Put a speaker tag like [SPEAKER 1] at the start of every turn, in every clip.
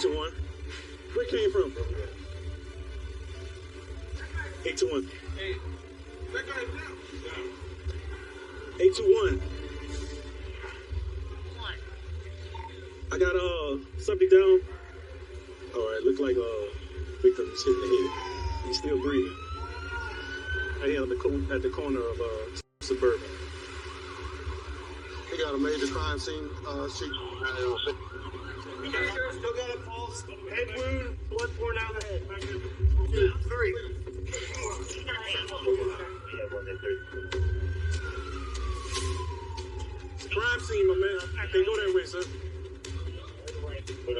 [SPEAKER 1] 821. Where it came from? 821. Hey, that guy's down. 821. What? I got something down. Alright, look like victim's hit in the head. He's still breathing. Right here at the corner of Suburban. He got a major crime scene sheet. Still got a pulse, head wound, blood pouring out of the head. 3. Crime scene, my man. I can't go that way, sir. But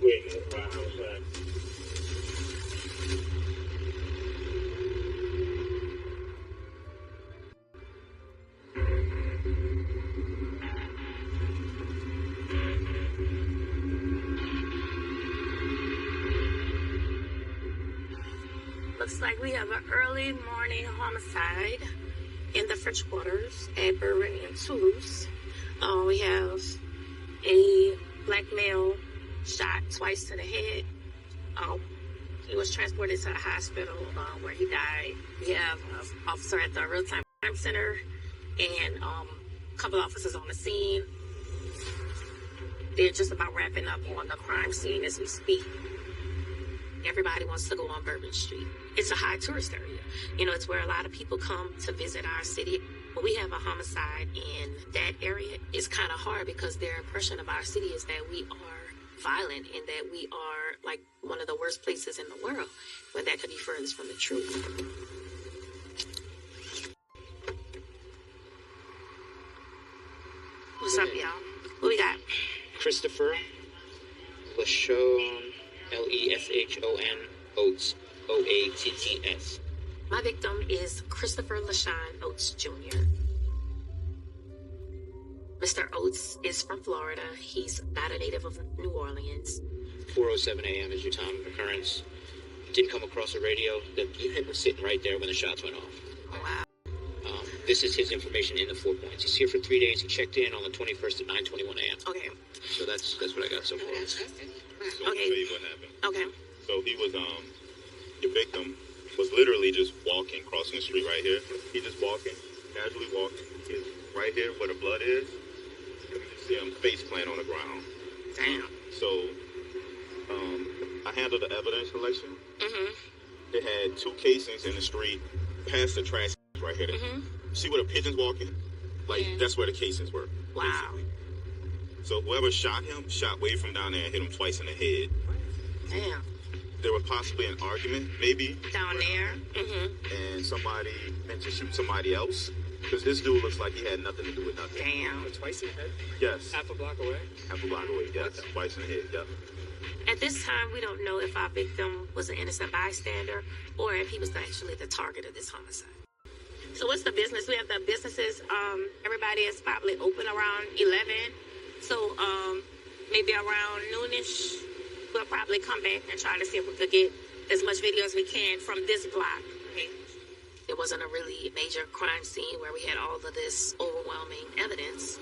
[SPEAKER 1] wait, outside.
[SPEAKER 2] Looks like we have an early morning homicide in the French Quarters at Bourbon and Toulouse. We have a black male shot twice to the head. He was transported to the hospital where he died. We have an officer at the Real-Time Crime Center and a couple officers on the scene. They're just about wrapping up on the crime scene as we speak. Everybody wants to go on Bourbon Street. It's a high tourist area. You know, it's where a lot of people come to visit our city. When we have a homicide in that area, it's kind of hard because their impression of our city is that we are violent and that we are like one of the worst places in the world, when that could be furthest from the truth. What's up, y'all? What we got?
[SPEAKER 3] Christopher Leshon, Leshon Oates, Oatts.
[SPEAKER 2] My victim is Christopher LaShawn Oates Jr. Mr. Oates is from Florida. He's not a native of New Orleans.
[SPEAKER 3] 4:07 a.m. is your time of occurrence. Didn't come across the radio. The unit was sitting right there when the shots went off.
[SPEAKER 2] Oh, wow.
[SPEAKER 3] This is his information in the 4 points. He's here for 3 days. He checked in on the 21st at 9:21 a.m.
[SPEAKER 2] Okay.
[SPEAKER 3] So that's what I got so far.
[SPEAKER 2] Okay.
[SPEAKER 4] So I'll tell you what happened.
[SPEAKER 2] Okay.
[SPEAKER 4] So he was, your victim was literally just walking, crossing the street right here. He just walking, casually walking. He's right here where the blood is. You can see him face plant on the ground.
[SPEAKER 2] Damn.
[SPEAKER 4] So, I handled the evidence collection.
[SPEAKER 2] Mm-hmm.
[SPEAKER 4] They had 2 casings in the street past the trash right here.
[SPEAKER 2] Mm-hmm.
[SPEAKER 4] See where the pigeons walking? Like,
[SPEAKER 2] Yeah.
[SPEAKER 4] that's where the casings were.
[SPEAKER 2] Wow.
[SPEAKER 4] Basically. So whoever shot him, shot way from down there and hit him twice in the head.
[SPEAKER 2] Damn.
[SPEAKER 4] There was possibly an argument, maybe.
[SPEAKER 2] Down there. Mm-hmm.
[SPEAKER 4] And somebody meant to shoot somebody else. Because this dude looks like he had nothing to do with nothing.
[SPEAKER 2] Damn.
[SPEAKER 5] Twice in the head?
[SPEAKER 4] Yes.
[SPEAKER 5] Half a block away?
[SPEAKER 4] Half a block away, yes. Twice in the head, yep.
[SPEAKER 2] At this time, we don't know if our victim was an innocent bystander or if he was actually the target of this homicide. So what's the business? We have the businesses. Everybody is probably open around 11. So maybe around noonish, we'll probably come back and try to see if we could get as much video as we can from this block. It wasn't a really major crime scene where we had all of this overwhelming evidence.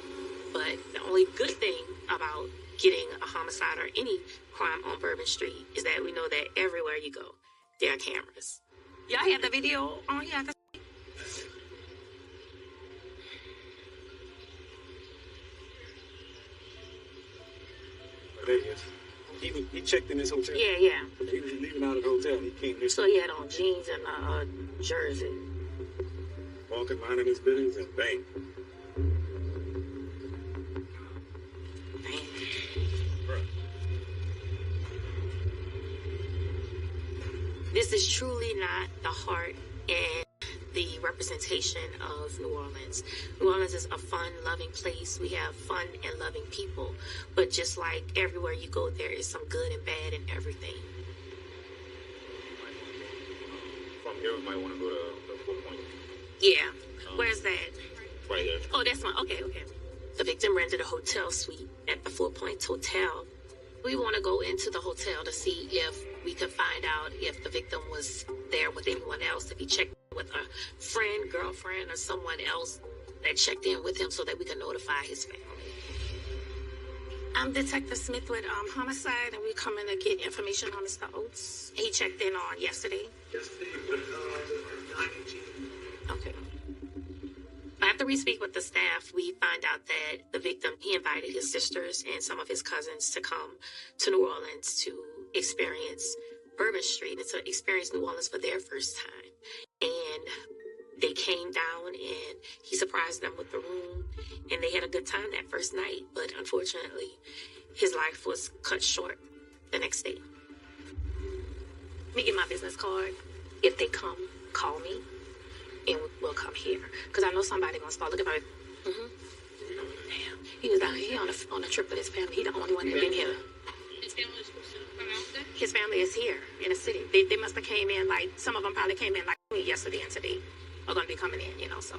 [SPEAKER 2] But the only good thing about getting a homicide or any crime on Bourbon Street is that we know that everywhere you go, there are cameras. Y'all have the video on here?
[SPEAKER 1] There he is. He checked in his hotel.
[SPEAKER 2] Yeah.
[SPEAKER 1] He was leaving out of the hotel. He came this
[SPEAKER 2] So he had on jeans and a jersey.
[SPEAKER 1] walking, minding his business, and bang.
[SPEAKER 2] This is truly not the heart and the representation of New Orleans. New Orleans is a fun, loving place. We have fun and loving people. But just like everywhere you go, there is some good and bad in everything.
[SPEAKER 4] From here, we might want to go to the 4 Point.
[SPEAKER 2] Yeah. Where's that?
[SPEAKER 4] Right here.
[SPEAKER 2] Oh, that's one. Okay. The victim rented a hotel suite at the 4 Points Hotel. We want to go into the hotel to see if we could find out if the victim was there with anyone else, if he checked with a friend, girlfriend, or someone else that checked in with him so that we can notify his family. I'm Detective Smith with Homicide, and we're coming to get information on Mr. Oates. He checked in on yesterday. Okay. After we speak with the staff, we find out that the victim, he invited his sisters and some of his cousins to come to New Orleans to experience Bourbon Street and to experience New Orleans for their first time. And they came down and he surprised them with the room, and they had a good time that first night. But unfortunately, his life was cut short the next day. Let me get my business card. If they come, call me, and we'll come here. Because I know somebody gonna start looking for it. Damn, he was down here on a trip with his family. He the only one that been here.
[SPEAKER 5] His family is supposed to come out there?
[SPEAKER 2] His family is here in the city. They must have came in, like, some of them probably came in like yesterday and today are gonna be coming in, so.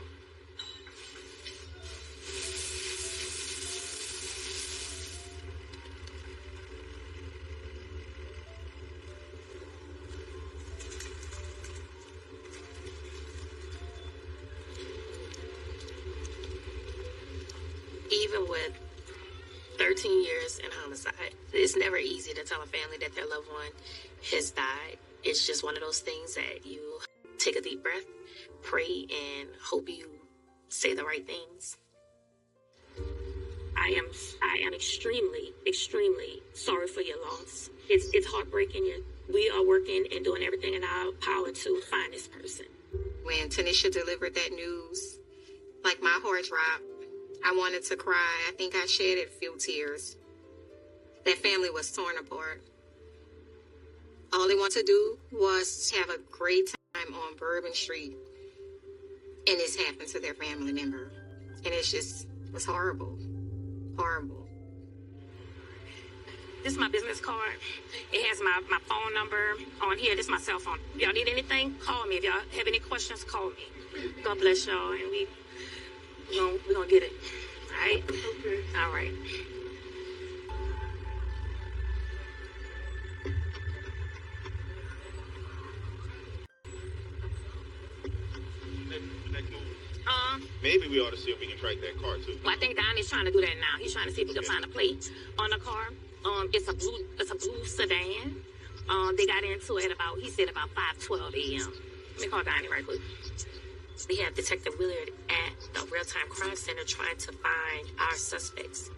[SPEAKER 2] Even with 13 years in homicide, it's never easy to tell a family that their loved one has died. It's just one of those things that you take a deep breath, pray, and hope you say the right things. I am extremely, extremely sorry for your loss. It's heartbreaking. We are working and doing everything in our power to find this person.
[SPEAKER 6] When Tanisha delivered that news, like, my heart dropped. I wanted to cry. I think I shed a few tears. That family was torn apart. All they want to do was have a great time on Bourbon Street, and this happened to their family member. And it's horrible. Horrible.
[SPEAKER 2] This is my business card. It has my phone number on here. This is my cell phone. If y'all need anything, call me. If y'all have any questions, call me. God bless y'all, and we're gonna get it. All right? Okay. All right.
[SPEAKER 4] Maybe we ought to see if we can track that car too.
[SPEAKER 2] Well, I think Donnie's trying to do that now. He's trying to see if he can find a plate on the car. It's a blue sedan. They got into it about 5:12 a.m. Let me call Donnie right quick. We have Detective Willard at the Real-Time Crime Center trying to find our suspects.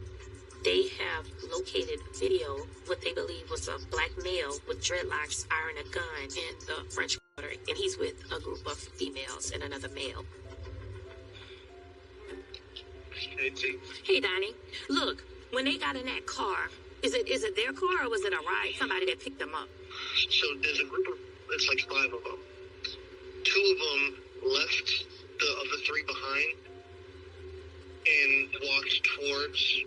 [SPEAKER 2] They have located video, what they believe was a black male with dreadlocks firing a gun in the French Quarter, and he's with a group of females and another male. Hey, Donnie. Look, when they got in that car, is it their car or was it a ride? Somebody that picked them up?
[SPEAKER 7] So there's a group of, it's like 5 of them. 2 of them left the other 3 behind and walked towards,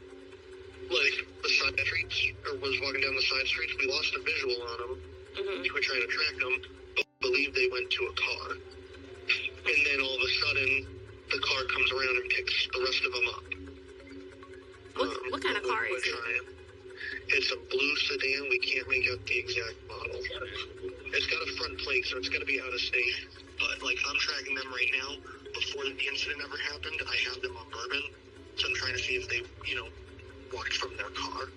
[SPEAKER 7] like, the side streets, or was walking down the side streets. We lost a visual on them. Mm-hmm. We were trying to track them, but we believe they went to a car. And then all of a sudden, the car comes around and picks the rest of them up.
[SPEAKER 2] What kind of car is it?
[SPEAKER 7] It's a blue sedan. We can't make out the exact model. It's got a front plate, so it's got to be out of state. But, like, I'm tracking them right now. Before the incident ever happened, I have them on Bourbon. So I'm trying to see if they, walked from their car.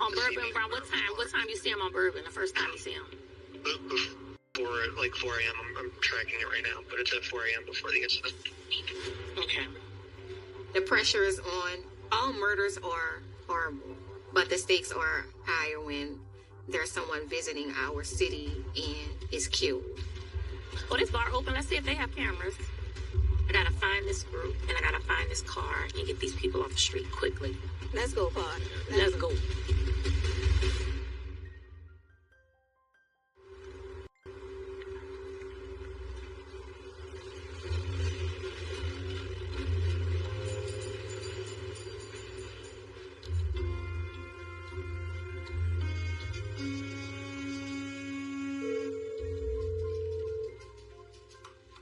[SPEAKER 2] On Bourbon, around what time? What time you see them on Bourbon, the first time you see them?
[SPEAKER 7] Before, like, 4 a.m. I'm tracking it right now, but it's at 4 a.m. before the incident.
[SPEAKER 2] Okay.
[SPEAKER 6] The pressure is on. All murders are horrible, but the stakes are higher when there's someone visiting our city and is killed.
[SPEAKER 2] Well, this bar open. Let's see if they have cameras. I gotta find this group, and I gotta find this car, and get these people off the street quickly.
[SPEAKER 6] Let's go, Pod.
[SPEAKER 2] Let's go.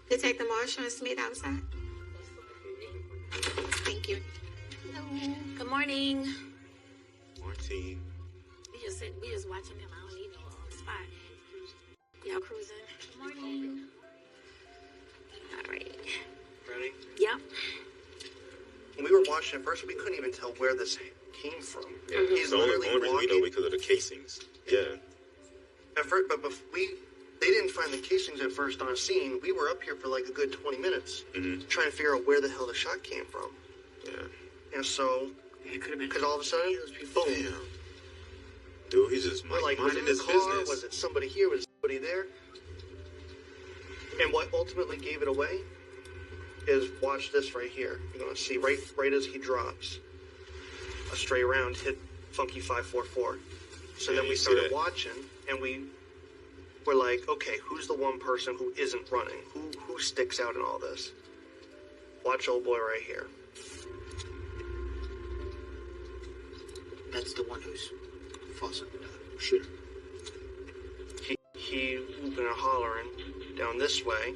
[SPEAKER 6] Detective Marshall and Smith outside. Thank you.
[SPEAKER 2] Hello. Good morning.
[SPEAKER 4] Martine.
[SPEAKER 2] We just watching them. I don't need no spot. Y'all cruising. Good morning. All right.
[SPEAKER 8] Ready?
[SPEAKER 2] Yep.
[SPEAKER 8] When we were watching it first, we couldn't even tell where this came from.
[SPEAKER 4] Yeah.
[SPEAKER 8] He's
[SPEAKER 4] The only
[SPEAKER 8] literally
[SPEAKER 4] reason we know
[SPEAKER 8] walking.
[SPEAKER 4] because of the casings. Yeah.
[SPEAKER 8] At first, but they didn't find the casings at first on scene. We were up here for like a good 20 minutes trying to figure out where the hell the shot came from.
[SPEAKER 4] Yeah.
[SPEAKER 8] And so,
[SPEAKER 3] It could have been
[SPEAKER 8] because all of a sudden, boom.
[SPEAKER 4] Damn. Dude, he's just
[SPEAKER 8] We're like, was
[SPEAKER 4] minding
[SPEAKER 8] it in
[SPEAKER 4] his
[SPEAKER 8] the car?
[SPEAKER 4] business.
[SPEAKER 8] Was it somebody here? Was somebody there? And what ultimately gave it away is, watch this right here. You're going to see right as he drops, a stray round hit Funky 544. So
[SPEAKER 4] Yeah,
[SPEAKER 8] then
[SPEAKER 4] you
[SPEAKER 8] we
[SPEAKER 4] see
[SPEAKER 8] started
[SPEAKER 4] that.
[SPEAKER 8] watching, and we were like, okay, who's the one person who isn't running? Who sticks out in all this? Watch old boy right here.
[SPEAKER 3] That's the one who's false.
[SPEAKER 8] Shooter. He whooping and hollering down this way.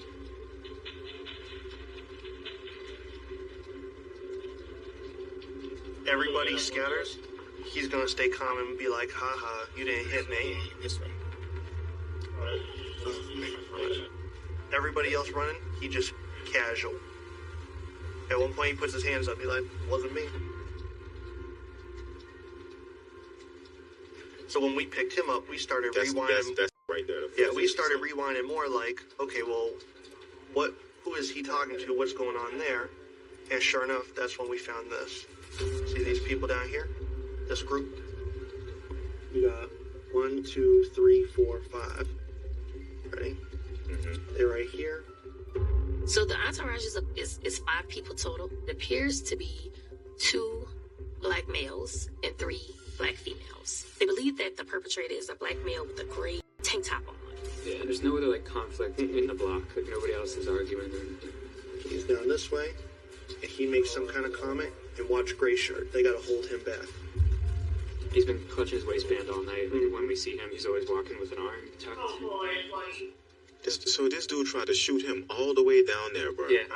[SPEAKER 8] Everybody scatters. He's gonna stay calm and be like, haha, you didn't hit me.
[SPEAKER 3] This way.
[SPEAKER 8] Everybody else running, he just casual. At one point he puts his hands up, he's like, wasn't me. So when we picked him up, we started rewinding.
[SPEAKER 4] That's right there.
[SPEAKER 8] Yeah, we started rewinding more like, okay, well, who is he talking to? What's going on there? And sure enough, that's when we found this. See these people down here? This group? We got 1, 2, 3, 4, 5. Ready? They're right here.
[SPEAKER 2] So the entourage is 5 people total. It appears to be 2 black males and 3 black females. They believe that the perpetrator is a black male with a gray tank top on.
[SPEAKER 9] Yeah, and there's no other conflict in the block. Like nobody else is arguing or anything.
[SPEAKER 8] He's down this way, and he makes some kind of comment, and watch Gray Shirt. They gotta hold him back.
[SPEAKER 9] He's been clutching his waistband all night. When we see him, he's always walking with an arm tucked.
[SPEAKER 4] So this dude tried to shoot him all the way down there, bro.
[SPEAKER 9] Yeah.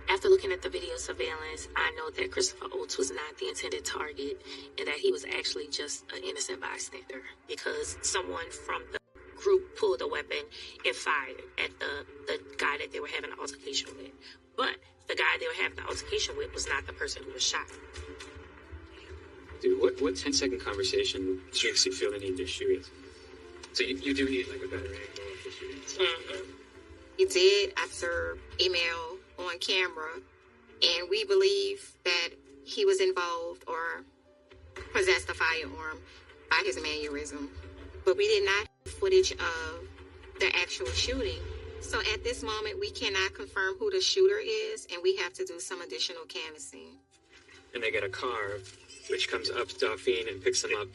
[SPEAKER 2] After looking at the video surveillance, I know that Christopher Oates was not the intended target and that he was actually just an innocent bystander because someone from the group pulled a weapon and fired at the guy that they were having an altercation with. But the guy they were having the altercation with was not the person who was shot.
[SPEAKER 9] Dude, what 10-second conversation makes you feel the need to shoot it? So you do need like a better angle of the shooting.
[SPEAKER 6] We did observe email on camera, and we believe that he was involved or possessed a firearm by his mannerism. But we did not have footage of the actual shooting. So at this moment, we cannot confirm who the shooter is, and we have to do some additional canvassing.
[SPEAKER 9] And they get a car, which comes up Dauphine and picks them up,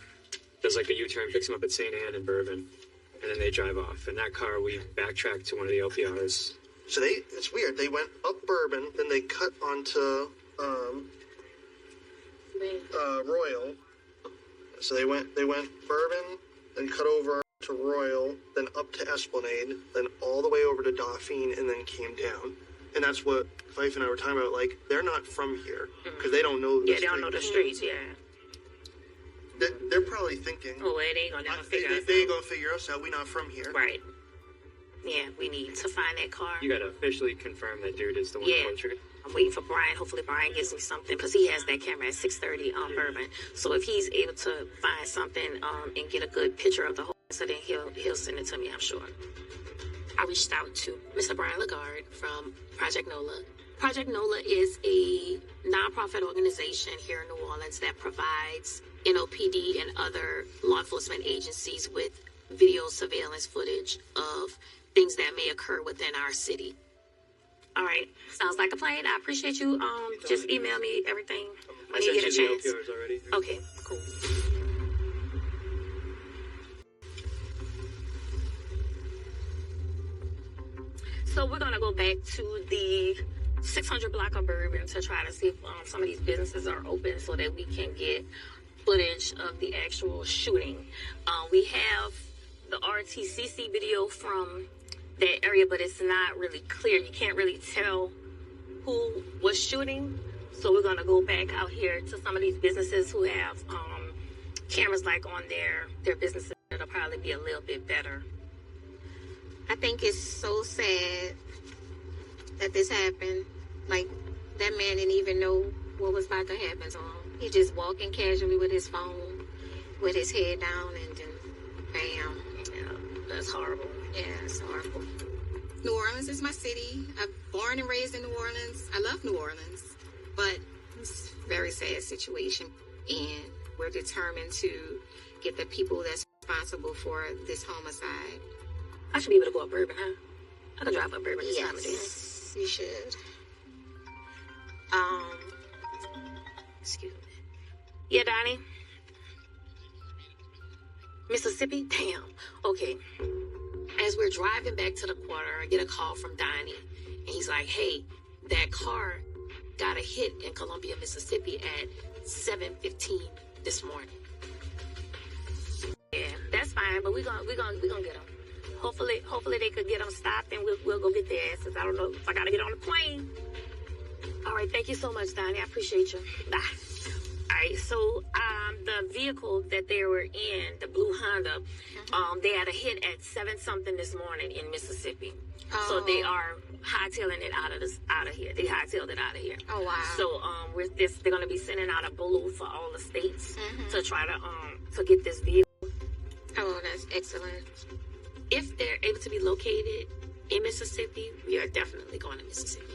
[SPEAKER 9] does like a U-turn, picks them up at St. Anne and Bourbon, and then they drive off. In that car, we backtrack to one of the LPRs.
[SPEAKER 8] So it's weird. They went up Bourbon, then they cut onto Royal. So they went Bourbon, then cut over to Royal, then up to Esplanade, then all the way over to Dauphine, and then came down. And that's what Fife and I were talking about. Like, they're not from here because they don't know.
[SPEAKER 2] Yeah, they don't know the streets. Yeah.
[SPEAKER 8] They're probably thinking,
[SPEAKER 2] oh, they ain't gonna never figure us out.
[SPEAKER 8] They ain't gonna figure us out. We're not from here.
[SPEAKER 2] Right. Yeah, we need to find that car.
[SPEAKER 9] You gotta officially confirm that dude is the one portrait.
[SPEAKER 2] I'm waiting for Brian. Hopefully Brian gives me something because he has that camera at 6:30 on Bourbon. So if he's able to find something and get a good picture of the whole, so then he'll send it to me, I'm sure. I reached out to Mr. Brian Lagarde from Project NOLA. Project NOLA is a nonprofit organization here in New Orleans that provides NOPD and other law enforcement agencies with video surveillance footage of things that may occur within our city. All right, sounds like a plan. I appreciate you. Just email me everything when you get a chance.
[SPEAKER 9] LPRs already.
[SPEAKER 2] Okay, cool. So we're gonna go back to the 600 block of Bourbon to try to see if some of these businesses are open so that we can get footage of the actual shooting. We have the RTCC video from that area, but it's not really clear. You can't really tell who was shooting. So we're gonna go back out here to some of these businesses who have cameras like on their businesses. It'll probably be a little bit better.
[SPEAKER 6] I think it's so sad that this happened. Like, that man didn't even know what was about to happen to him. He just walking casually with his phone, with his head down, and then bam.
[SPEAKER 2] Yeah, that's horrible.
[SPEAKER 6] Yeah, it's horrible. New Orleans is my city. I'm born and raised in New Orleans. I love New Orleans, but it's a very sad situation, and we're determined to get the people that's responsible for this homicide.
[SPEAKER 2] I should be able to go up Bourbon, huh? I can drive up Bourbon this time of day.
[SPEAKER 6] Yes, you should.
[SPEAKER 2] Excuse me. Yeah, Donnie? Mississippi? Damn. Okay. As we're driving back to the quarter, I get a call from Donnie. And he's like, hey, that car got a hit in Columbia, Mississippi at 7:15 this morning. Yeah, that's fine, but we're gonna get them. Hopefully they could get them stopped, and we'll go get their asses. I don't know if I gotta get on the plane. All right, thank you so much, Donnie. I appreciate you. Bye. All right, so the vehicle that they were in, the blue Honda, they had a hit at 7-something this morning in Mississippi.
[SPEAKER 6] Oh.
[SPEAKER 2] So they are hightailing it out of here. They hightailed it out of here.
[SPEAKER 6] Oh wow.
[SPEAKER 2] So they're gonna be sending out a balloon for all the states to try to get this vehicle.
[SPEAKER 6] Oh, that's excellent.
[SPEAKER 2] If they're able to be located in Mississippi, we are definitely going to Mississippi.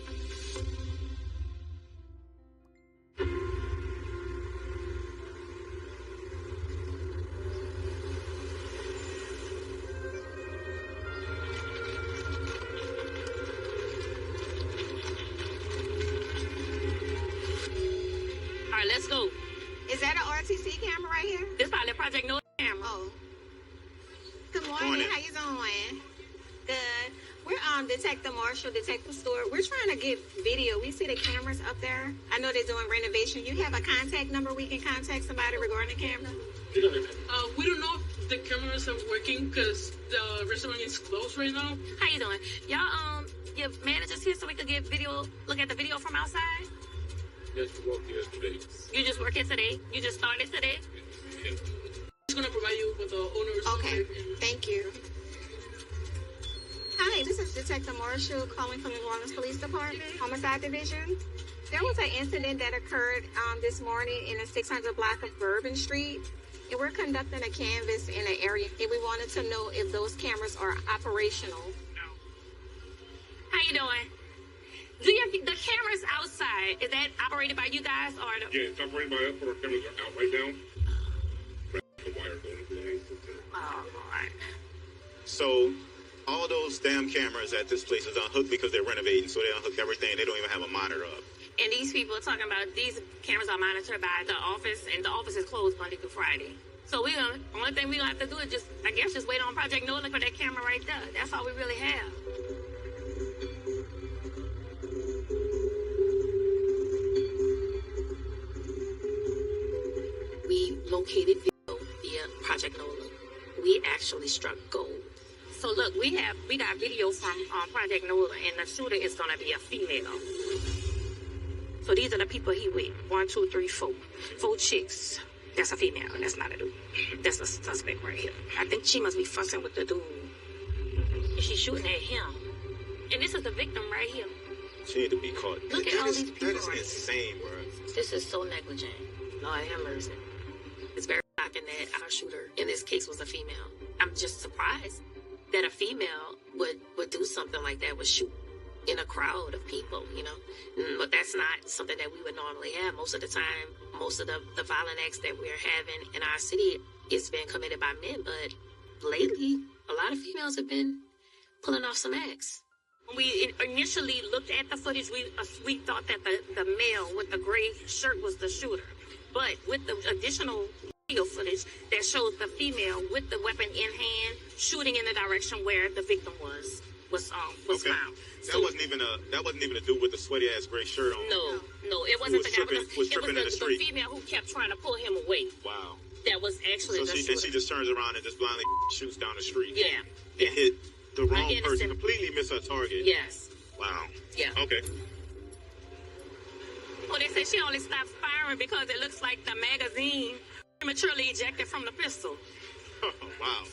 [SPEAKER 2] All right, let's go.
[SPEAKER 6] Is that an RTC camera right here?
[SPEAKER 2] This probably a Project Noah camera.
[SPEAKER 6] Oh. Good morning. How you doing? Good. We're Detective Marshall, Detective Stewart. We're trying to get video. We see the cameras up there. I know they're doing renovation. You have a contact number we can contact somebody regarding the camera?
[SPEAKER 5] We don't know if the cameras are working because the restaurant is closed right now.
[SPEAKER 2] How you doing? Y'all, your manager's here so we could get video, look at the video from outside?
[SPEAKER 10] Yes, you worked here today.
[SPEAKER 2] You just work here today? You just started today?
[SPEAKER 10] Yeah.
[SPEAKER 5] It's going to provide you with the owner's
[SPEAKER 6] Okay, thank you. Hi, this is Detective Marshall calling from the New Orleans Police Department, Homicide Division. There was an incident that occurred this morning in the 600 block of Bourbon Street, and we're conducting a canvass in the area, and we wanted to know if those cameras are operational.
[SPEAKER 2] How you doing? Do you have the cameras outside? Is that operated by you guys or the?
[SPEAKER 10] Yeah, it's operated by us, but our cameras are out right now. The wire going to the
[SPEAKER 2] Oh, all right.
[SPEAKER 4] So all those damn cameras at this place is unhooked because they're renovating, so they unhook everything. They don't even have a monitor up.
[SPEAKER 2] And these people are talking about these cameras are monitored by the office, and the office is closed Monday through Friday. So only thing we're gonna have to do is just wait on Project Noah for that camera right there. That's all we really have. We located video via Project Noah. We actually struck gold. So look, we got video from Project Noah, and the shooter is gonna be a female. So these are the people he with. 1, 2, 3, 4. 4 chicks. That's a female. That's not a dude. That's a suspect right here. I think she must be fussing with the dude. And she's shooting at him. And this is the victim right here.
[SPEAKER 4] She need to be caught.
[SPEAKER 2] Look at all these people.
[SPEAKER 4] That is insane, bro.
[SPEAKER 2] This is so negligent. Lord have mercy. It's very shocking that our shooter in this case was a female. I'm just surprised that a female would do something like that, would shoot in a crowd of people, you know. But that's not something that we would normally have. Most of the time, most of the violent acts that we're having in our city is being committed by men. But lately, a lot of females have been pulling off some acts. When we initially looked at the footage, we thought that the male with the gray shirt was the shooter. But with the additional video footage that shows the female with the weapon in hand shooting in the direction where the victim was
[SPEAKER 4] Okay.
[SPEAKER 2] found.
[SPEAKER 4] That wasn't even a dude with the sweaty ass gray shirt on.
[SPEAKER 2] No, it wasn't the guy. It was
[SPEAKER 4] tripping in the street.
[SPEAKER 2] the female who kept trying to pull him away.
[SPEAKER 4] Wow.
[SPEAKER 2] That was actually the shooter.
[SPEAKER 4] And she just turns around and just blindly shoots down the street.
[SPEAKER 2] Yeah.
[SPEAKER 4] And hit the wrong
[SPEAKER 2] Innocent.
[SPEAKER 4] person. Completely missed her target.
[SPEAKER 2] Yes.
[SPEAKER 4] Wow.
[SPEAKER 2] Yeah.
[SPEAKER 4] Okay.
[SPEAKER 2] Well, they say she only stopped firing because it looks like the magazine prematurely ejected from the pistol.
[SPEAKER 4] Wow.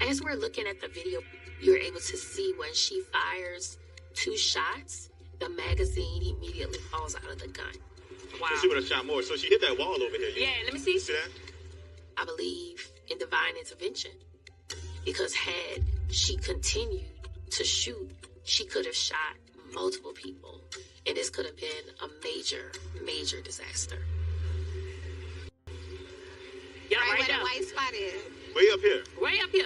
[SPEAKER 2] As we're looking at the video, you're able to see when she fires 2 shots, the magazine immediately falls out of the gun. Wow.
[SPEAKER 4] So she would have shot more. So she hit that wall over here.
[SPEAKER 2] Yeah, let me see.
[SPEAKER 4] See that?
[SPEAKER 2] I believe in divine intervention because had she continued to shoot, she could have shot multiple people, and this could have been a major, major disaster. Yeah,
[SPEAKER 6] Right
[SPEAKER 2] right
[SPEAKER 6] where
[SPEAKER 2] there.
[SPEAKER 6] the white spot is.
[SPEAKER 4] Way up here.
[SPEAKER 2] Way up here.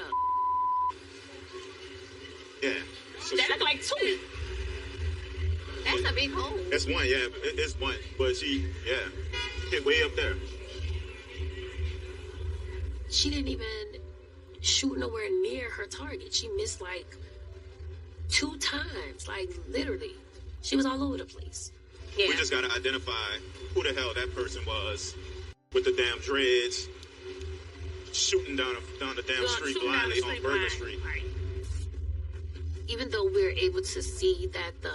[SPEAKER 4] Yeah. So
[SPEAKER 2] That look like two.
[SPEAKER 6] That's a big hole.
[SPEAKER 4] That's one, yeah. It's one. But she, yeah, hit way up there.
[SPEAKER 2] She didn't even shoot nowhere near her target. She missed like 2 times, like literally. She was all over the place. Yeah.
[SPEAKER 4] We just gotta identify who the hell that person was with the damn dreads shooting down the damn street blindly on Bourbon Street.
[SPEAKER 2] Right. Even though we're able to see that the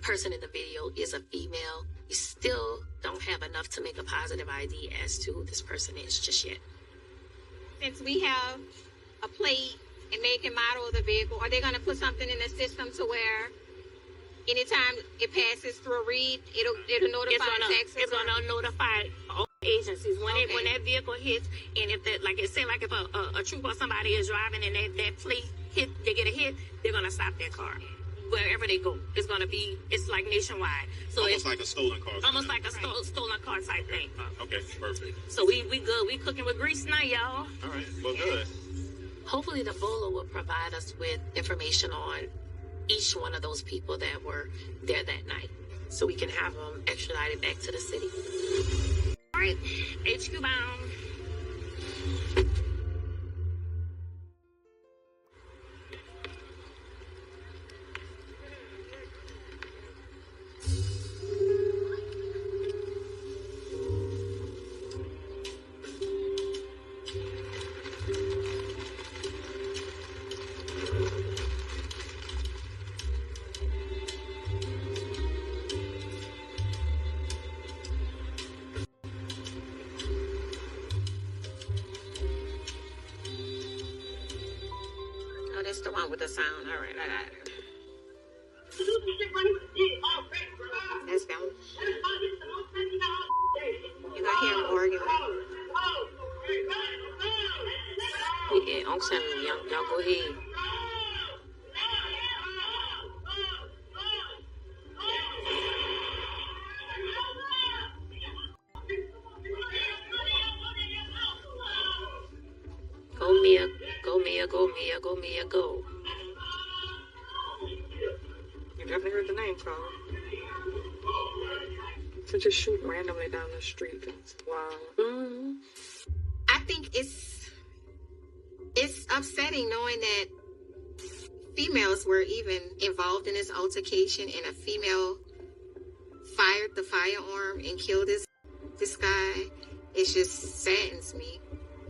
[SPEAKER 2] person in the video is a female, we still don't have enough to make a positive ID as to who this person is just yet.
[SPEAKER 6] Since we have a plate and make and model of the vehicle, are they going to put something in the system to where anytime it passes through a read, it'll notify Texas?
[SPEAKER 2] It's gonna notify all agencies when that vehicle hits, and if that, like it seems like if a troop or somebody is driving and that plate hit, they get a hit, they're gonna stop their car wherever they go. It's like nationwide. So
[SPEAKER 4] almost like a stolen car.
[SPEAKER 2] Almost like a stolen car type thing.
[SPEAKER 4] Okay, perfect.
[SPEAKER 2] So we good. We cooking with grease now, y'all.
[SPEAKER 4] All right, well, good.
[SPEAKER 2] Hopefully the BOLA will provide us with information on each one of those people that were there that night, so we can have them extradited back to the city. All right, HQ bound.
[SPEAKER 6] Oh, that's the one with the sound. All right, I got it. That's them. You got hear them arguing.
[SPEAKER 2] Yeah, I'm telling you, y'all go ahead. Go Mia, go Mia, go Mia, go Mia, go.
[SPEAKER 11] You definitely heard the name called. To just shoot randomly down the street. Wow.
[SPEAKER 2] Mm-hmm.
[SPEAKER 6] I think it's upsetting knowing that females were even involved in this altercation, and a female fired the firearm and killed this guy. It just saddens me.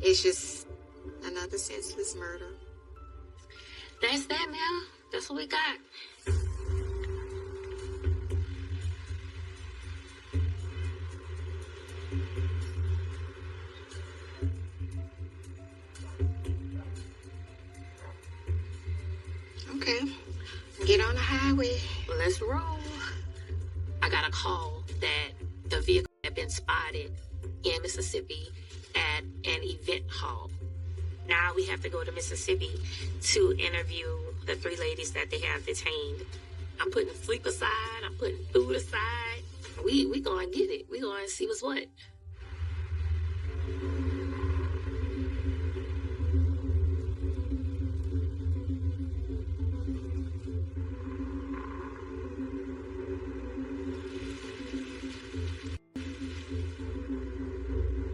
[SPEAKER 6] It's just another senseless murder.
[SPEAKER 2] That's that, Mel. That's what we got.
[SPEAKER 6] Okay. Get on the highway.
[SPEAKER 2] Let's roll. I got a call that the vehicle had been spotted in Mississippi at an event hall. Now we have to go to Mississippi to interview the 3 ladies that they have detained. I'm putting sleep aside. I'm putting food aside. We gonna get it. We gonna see what's what.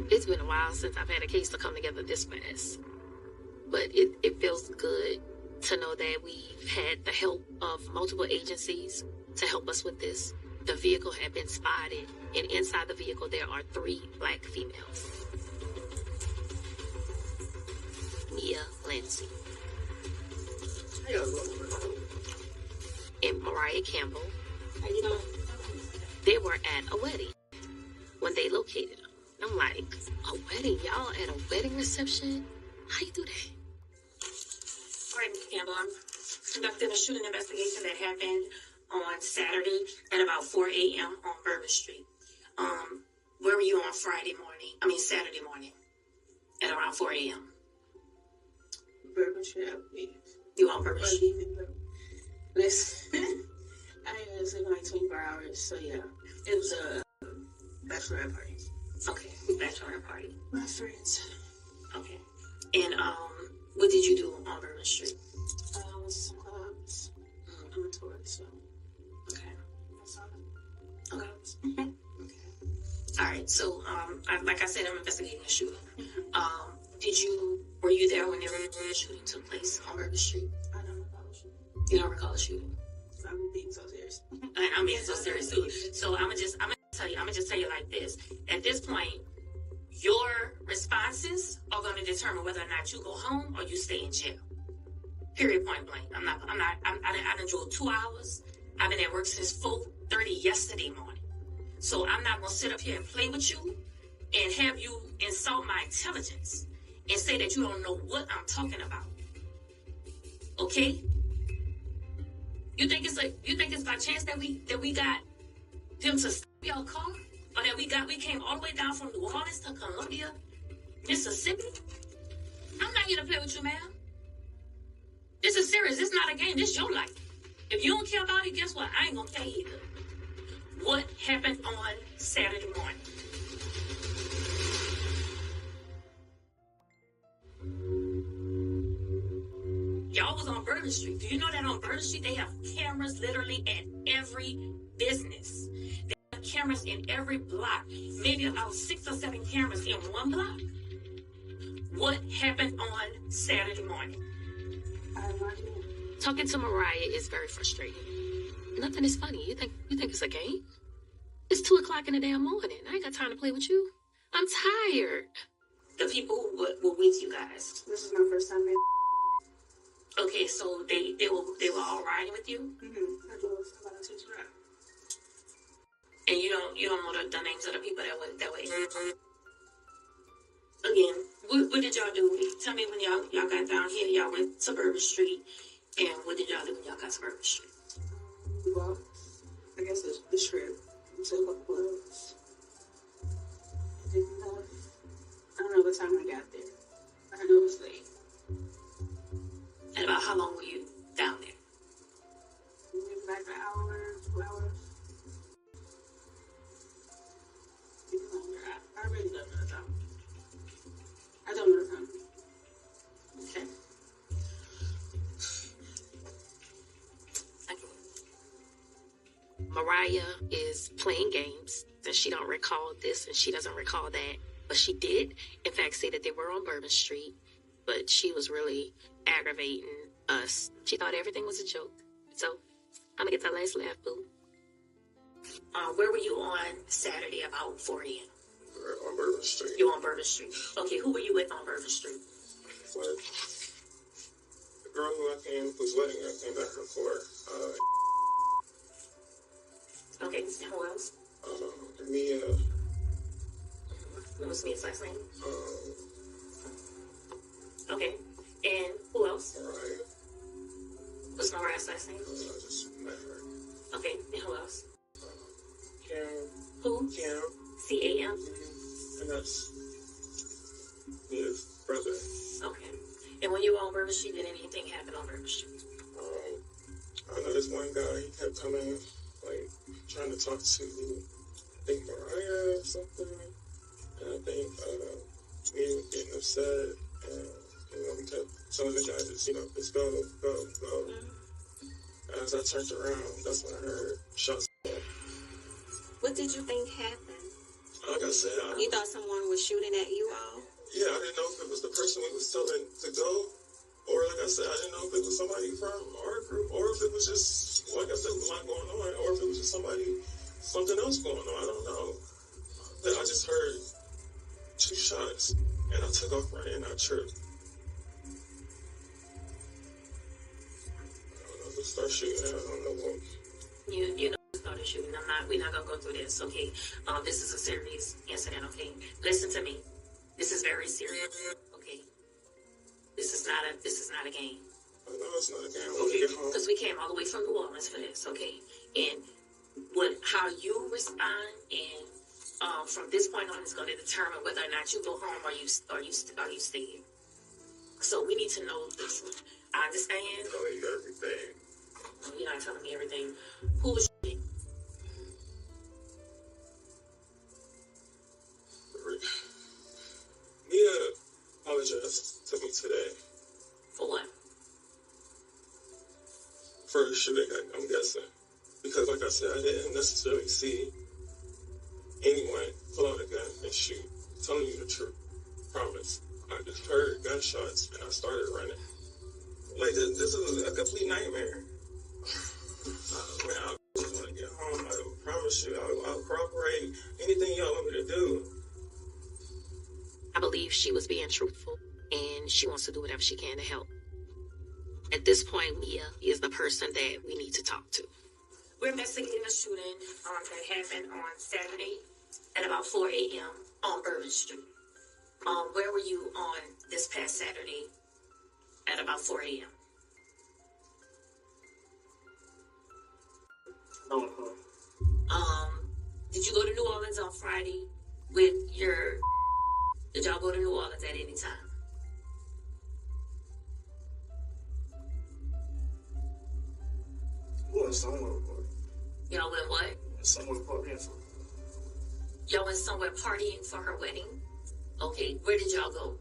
[SPEAKER 2] It's been a while since I've had a case to come together this fast. But it feels good to know that we've had the help of multiple agencies to help us with this. The vehicle had been spotted, and inside the vehicle there are 3 black females. Mia Lancey and Mariah Campbell. They were at a wedding when they located them. I'm like, a wedding? Y'all at a wedding reception? How you do that?
[SPEAKER 12] All right, Ms. Campbell, I'm conducting a shooting investigation that happened on Saturday at about 4 a.m. on Bourbon Street. Where were you on Saturday morning at around 4 a.m.?
[SPEAKER 5] Bourbon Street, I believe.
[SPEAKER 12] You on Bourbon Street?
[SPEAKER 5] Listen, I was sleeping like 24 hours, so yeah. It was a bachelorette party.
[SPEAKER 12] Okay, bachelorette party.
[SPEAKER 5] My friends.
[SPEAKER 12] Okay. And what did you do on Bourbon Street?
[SPEAKER 5] I went to some clubs. I'm a tourist, so.
[SPEAKER 12] Okay.
[SPEAKER 5] That's all.
[SPEAKER 12] Okay. Okay. All right. So, like I said, I'm investigating a shooting. Were you there whenever the shooting took place on Bourbon Street?
[SPEAKER 5] I don't recall the shooting.
[SPEAKER 12] You don't recall the shooting?
[SPEAKER 5] I'm being so serious.
[SPEAKER 12] I'm being so serious too. So I'm gonna just tell you like this. At this point, your responses are gonna determine whether or not you go home or you stay in jail. Period. Point blank. I done drove 2 hours. I've been at work since 4:30 yesterday morning. So I'm not gonna sit up here and play with you and have you insult my intelligence and say that you don't know what I'm talking about. Okay? You think it's by chance that we got them to stop your car? Or that we came all the way down from New Orleans to Columbia, Mississippi? I'm not here to play with you, ma'am. This is serious. This is not a game. This is your life. If you don't care about it, guess what? I ain't gonna tell you either. What happened on Saturday morning? Y'all was on Bourbon Street. Do you know that on Bourbon Street they have cameras literally at every business? They have cameras in every block. Maybe about 6 or 7 cameras in one block. What happened on Saturday morning?
[SPEAKER 2] Talking to Mariah is very frustrating. Nothing is funny. You think it's a game? It's 2 o'clock in the damn morning. I ain't got time to play with you. I'm tired.
[SPEAKER 12] The people who were with you guys.
[SPEAKER 5] This is my first time here.
[SPEAKER 12] Okay, so they were all riding with you?
[SPEAKER 5] Mm-hmm. I drove about 2 hours.
[SPEAKER 12] And you don't know the names of the people that were in. Again, what did y'all do? Tell me when y'all got down here. Y'all went to Bourbon Street, and what did y'all do when y'all got to Bourbon Street?
[SPEAKER 5] We walked, I guess the strip. We took a couple clubs. I don't know what time I got there. I know it was late.
[SPEAKER 12] And about how long were you down there?
[SPEAKER 5] Maybe like an hour, 2 hours. Maybe longer. I really don't know the time. I don't know the time.
[SPEAKER 12] Okay. Thank you.
[SPEAKER 2] Mariah is playing games, and she don't recall this, and she doesn't recall that. But she did, in fact, say that they were on Bourbon Street, but she was really aggravating us. She thought everything was a joke. So, I'm gonna get that last laugh, boo.
[SPEAKER 12] Where were you on Saturday about 4 a.m.?
[SPEAKER 10] On Bourbon Street.
[SPEAKER 12] You on Bourbon Street. Okay, who were you with on Bourbon Street?
[SPEAKER 10] With the girl whose wedding I came back from for.
[SPEAKER 12] Okay, and who else?
[SPEAKER 10] Mia.
[SPEAKER 12] What was Mia's last name? Okay, and who else?
[SPEAKER 10] Mariah.
[SPEAKER 12] What's Mariah's last name?
[SPEAKER 10] I just met her.
[SPEAKER 12] Okay, and who else?
[SPEAKER 10] Cam.
[SPEAKER 12] Who?
[SPEAKER 10] Cam.
[SPEAKER 12] C-A-M?
[SPEAKER 10] And that's Mia's brother.
[SPEAKER 12] Okay. And when you were on Bourbon Street, did anything happen on Bourbon Street?
[SPEAKER 10] I know this one guy, he kept coming, like, trying to talk to, I think, Mariah or something. And I think Mia was getting upset. And, we kept telling the guy, just go.
[SPEAKER 12] Mm-hmm.
[SPEAKER 10] As I turned around, that's when I heard shots.
[SPEAKER 6] What did you think happened?
[SPEAKER 10] Like I said,
[SPEAKER 6] You thought someone was shooting at you all?
[SPEAKER 10] Yeah, I didn't know if it was the person we was telling to go, or like I said, I didn't know if it was somebody from our group, or if it was just, like I said, a lot going on, or if it was just something else going on. I don't know. But I just heard 2 shots, and I took off running, and I tripped. I don't know if it started shooting. I don't know what.
[SPEAKER 12] You know, started shooting. We're not gonna go through this, okay? This is a serious incident, okay? Listen to me. This is very serious, okay? This is not a game.
[SPEAKER 10] I know it's not a game.
[SPEAKER 12] Okay, because we came all the way from New Orleans for this, okay? And how you respond and From this point on, it's going to determine whether or not you go home or you stay here. So we need to know this. I understand.
[SPEAKER 10] Tell you everything.
[SPEAKER 12] You're not telling me everything. Who was shooting?
[SPEAKER 10] Mia apologized to me today.
[SPEAKER 12] For what?
[SPEAKER 10] For the shooting, I'm guessing. Because, like I said, I didn't necessarily see anyone pull out a gun and shoot. I'm telling you the truth. Promise. I just heard gunshots and I started running. Like, this is a complete nightmare. Man, I just want to get home. I promise you, I'll cooperate. Anything y'all want me to do.
[SPEAKER 2] I believe she was being truthful, and she wants to do whatever she can to help. At this point, Mia is the person that we need to talk to.
[SPEAKER 12] We're investigating a shooting that happened on Saturday at about 4 a.m. on Bourbon Street. Where were you on this past Saturday at about 4 a.m.? Did you go to New Orleans on Friday with your... Did y'all go to New Orleans at any time?
[SPEAKER 8] Well, somewhere.
[SPEAKER 12] Y'all went what?
[SPEAKER 8] Somewhere partying for.
[SPEAKER 12] Y'all went somewhere partying for her wedding? Okay, where did y'all go?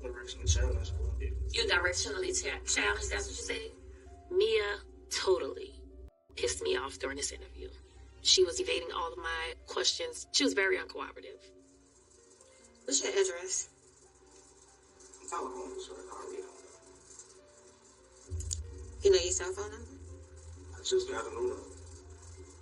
[SPEAKER 8] Directionally challenged.
[SPEAKER 12] You directionally challenged, that's what you said?
[SPEAKER 2] Mia totally pissed me off during this interview. She was evading all of my questions. She was very uncooperative.
[SPEAKER 6] What's your address? You know your cell phone number?
[SPEAKER 8] I just got a new number.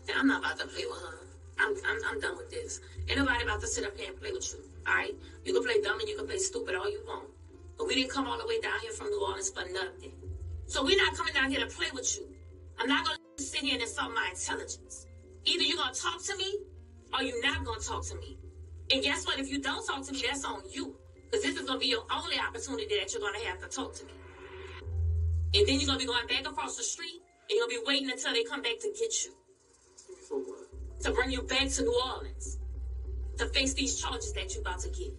[SPEAKER 12] And I'm not about to play with her. I'm done with this. Ain't nobody about to sit up here and play with you. Alright? You can play dumb and you can play stupid all you want. But we didn't come all the way down here from New Orleans for nothing. So we're not coming down here to play with you. I'm not gonna sit here and insult my intelligence. Either you're gonna talk to me or you're not gonna talk to me. And guess what? If you don't talk to me, that's on you. Because this is gonna be your only opportunity that you're gonna have to talk to me. And then you're gonna be going back across the street and you're gonna be waiting until they come back to get you.
[SPEAKER 8] For what?
[SPEAKER 12] To bring you back to New Orleans. To face these charges that you're about to get.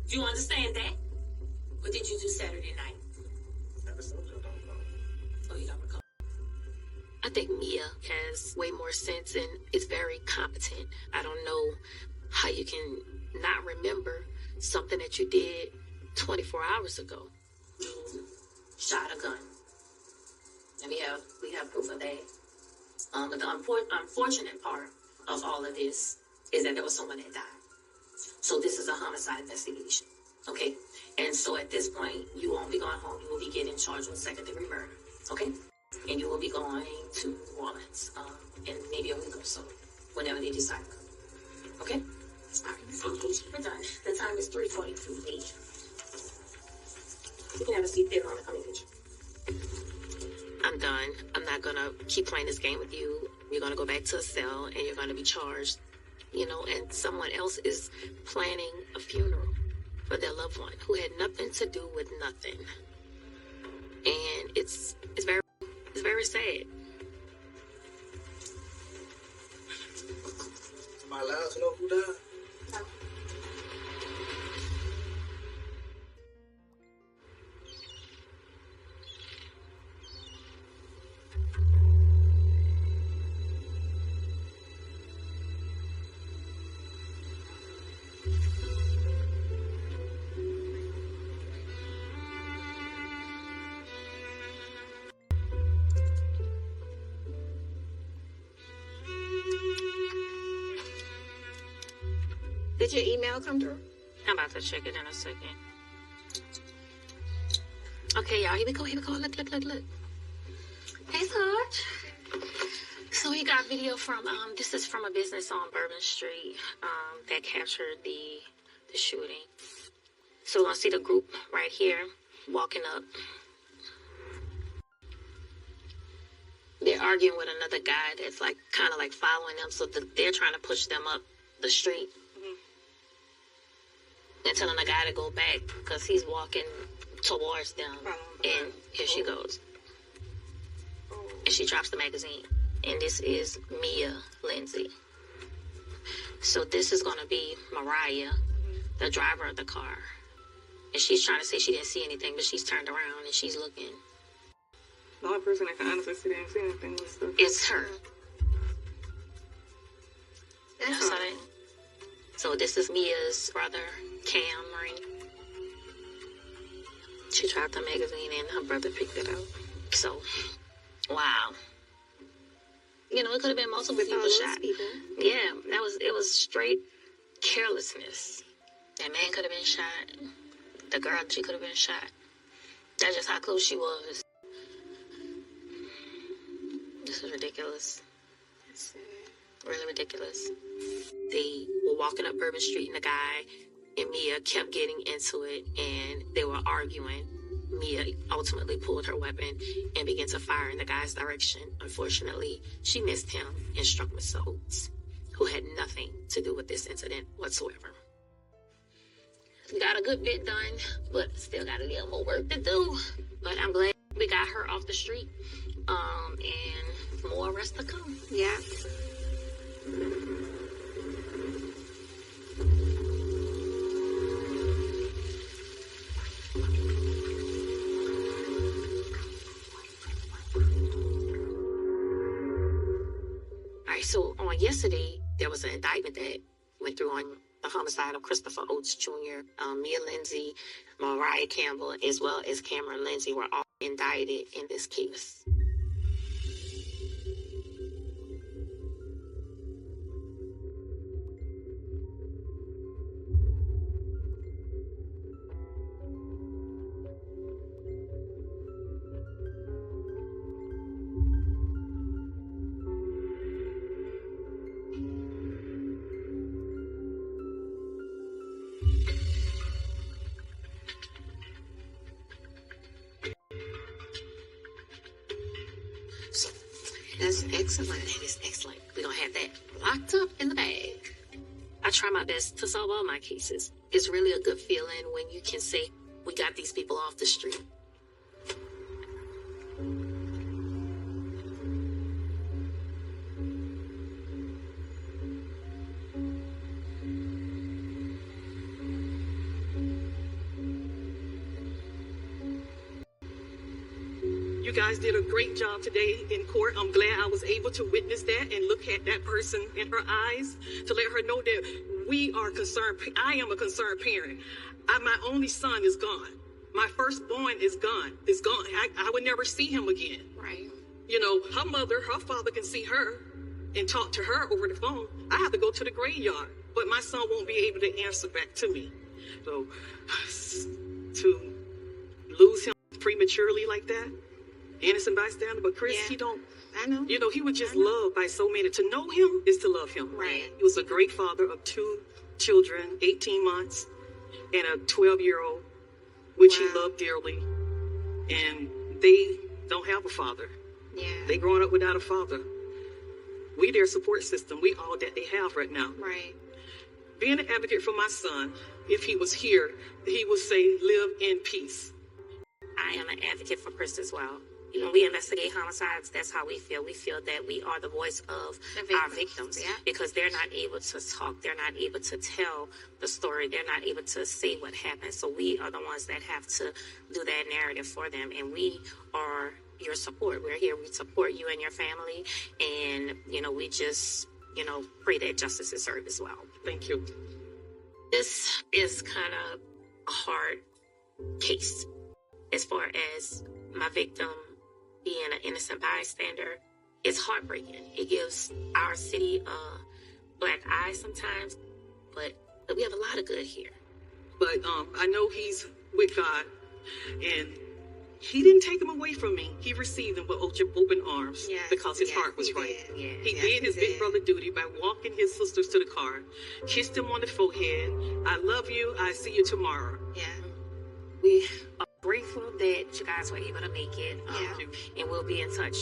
[SPEAKER 12] Do you understand that? What did you do Saturday night? Oh, you don't recall?
[SPEAKER 2] I think Mia has way more sense and is very competent. I don't know how you can not remember something that you did 24 hours ago.
[SPEAKER 12] You shot a gun. And we have proof of that. But the unfortunate part of all of this is that there was someone that died. So this is a homicide investigation, okay? And so at this point, you won't be going home. You will be getting charged with second-degree murder, okay? And you will be going to New Orleans in maybe a week or so, whenever they decide to come, okay? All right, we're done. The time is 3:42. You can have a seat there on the coming picture.
[SPEAKER 2] I'm done. I'm not gonna keep playing this game with you. You're gonna go back to a cell and you're gonna be charged, and someone else is planning a funeral for their loved one who had nothing to do with nothing. And it's very sad.
[SPEAKER 8] Am I allowed to know who died?
[SPEAKER 12] No.
[SPEAKER 6] Did your email come through?
[SPEAKER 2] I'm about to check it in a second. Okay, y'all, here we go. Look. Hey, Sarge. So we got video from, this is from a business on Bourbon Street that captured the shooting. So we're going to see the group right here walking up. They're arguing with another guy that's kind of following them, so they're trying to push them up the street. And telling the guy to go back because he's walking towards them. And here she goes. And she drops the magazine. And this is Mia Lindsay. So this is going to be Mariah, the driver of the car. And she's trying to say she didn't see anything, but she's turned around and she's looking.
[SPEAKER 11] The only person that can honestly say they didn't see anything was the...
[SPEAKER 2] It's her. That's all right. So this is Mia's brother, Cameron. She dropped the magazine and her brother picked it up. So, wow. You know, it could have been multiple people shot. Yeah, it was straight carelessness. That man could have been shot. The girl, she could have been shot. That's just how close she was. This is ridiculous. It's really ridiculous. They were walking up Bourbon Street and the guy and Mia kept getting into it and they were arguing. Mia ultimately pulled her weapon and began to fire in the guy's direction. Unfortunately, she missed him and struck Miss Oates, who had nothing to do with this incident whatsoever. We got a good bit done, but still got a little more work to do. But I'm glad we got her off the street. And more arrests to come.
[SPEAKER 6] Yeah.
[SPEAKER 2] Alright, so on yesterday, there was an indictment that went through on the homicide of Christopher Oates Jr., Mia Lindsay, Mariah Campbell, as well as Cameron Lindsay were all indicted in this case. That's excellent. That is excellent. We're going to have that locked up in the bag. I try my best to solve all my cases. It's really a good feeling when you can say, we got these people off the street.
[SPEAKER 13] You guys did a great job today in court. I'm glad I was able to witness that and look at that person in her eyes to let her know that we are concerned. I am a concerned parent. My only son is gone. My firstborn is gone. It's gone. I would never see him again.
[SPEAKER 2] Right.
[SPEAKER 13] You know, her mother, her father can see her and talk to her over the phone. I have to go to the graveyard, but my son won't be able to answer back to me. So to lose him prematurely like that, innocent bystander, but Chris, he don't,
[SPEAKER 6] I know.
[SPEAKER 13] You know, he was just loved by so many. To know him is to love him.
[SPEAKER 6] Right.
[SPEAKER 13] He was a great father of 2 children, 18 months, and a 12-year-old, which he loved dearly. And they don't have a father.
[SPEAKER 6] Yeah.
[SPEAKER 13] They growing up without a father. We their support system. We all that they have right now.
[SPEAKER 6] Right.
[SPEAKER 13] Being an advocate for my son, if he was here, he would say, live in peace.
[SPEAKER 2] I am an advocate for Chris as well. When we investigate homicides, that's how we feel. We feel that we are the voice of our victims because they're not able to talk. They're not able to tell the story. They're not able to say what happened. So we are the ones that have to do that narrative for them. And we are your support. We're here. We support you and your family. And, you know, we just, you know, pray that justice is served as well.
[SPEAKER 13] Thank you.
[SPEAKER 2] This is kind of a hard case as far as my victim being an innocent bystander. It's heartbreaking. It gives our city a black eye sometimes, but we have a lot of good here.
[SPEAKER 13] But I know he's with God, and he didn't take him away from me. He received him with open arms because his heart was right. He did his big brother duty by walking his sisters to the car, kissed him on the forehead. I love you. I see you tomorrow.
[SPEAKER 2] Yeah. We are grateful that you guys were able to make it, and we'll be in touch.